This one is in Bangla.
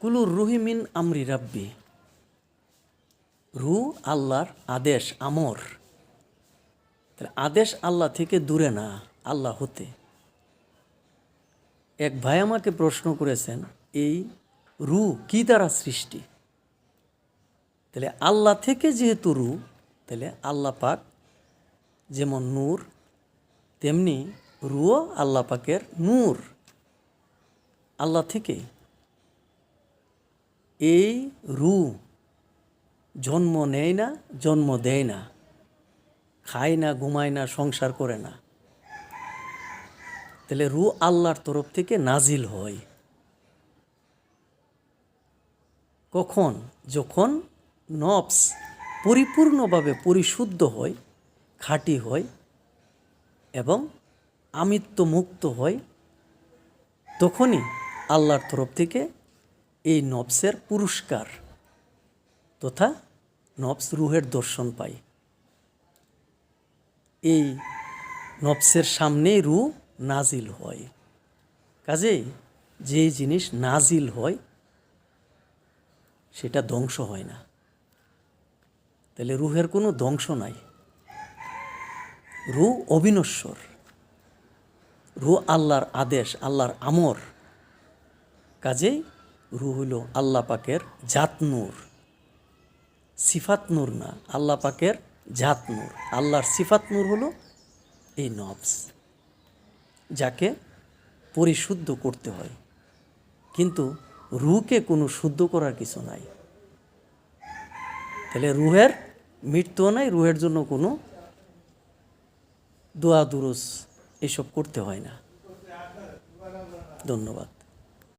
কুলুর রুহি মিন আমরি রাব্বি। রু আল্লাহর আদেশ, আমর। তাহলে আদেশ আল্লাহ থেকে দূরে না, আল্লাহ হতে। এক ভাই আমাকে প্রশ্ন করেছেন, এই রু কি দ্বারা সৃষ্টি? তাহলে আল্লাহ থেকে যেহেতু রু, তাহলে আল্লাহ পাক যেমন নূর, তেমনি রুও আল্লাহ পাকের নূর, আল্লাহ থেকে। এই রু জন্ম নেয় না, জন্ম দেয় না, খায় না, ঘুমায় না, সংসার করে না। তাহলে রু আল্লাহর তরফ থেকে নাজিল হয়। কখন? যখন নফস পরিপূর্ণভাবে পরিশুদ্ধ হয়, খাঁটি হয় এবং আমিত্ব মুক্ত হয়, তখনই আল্লাহর তরফ থেকে এই নফসের পুরস্কার তথা নফস রুহের দর্শন পায়। এই নফসের সামনেই রু নাজিল হয়। কাজেই যেই জিনিস নাজিল হয় সেটা ধ্বংস হয় না। তাহলে রুহের কোনো ধ্বংস নাই। রু অবিনশ্বর। রু আল্লাহর আদেশ, আল্লাহর আমর। কাজেই রু হইল আল্লাহ পাকের জাত নূর, সিফাত নূর না, আল্লাহ পাকের জাত নূর। আল্লাহর সিফাত নূর হলো এই নফস, যাকে পরিশুদ্ধ করতে হয়। কিন্তু রুকে কোনো শুদ্ধ করার কিছু নাই। তাহলে রুহের মৃত্যুও নাই, রুহের জন্য কোনো দোয়া দুরুস এসব করতে হয় না। ধন্যবাদ।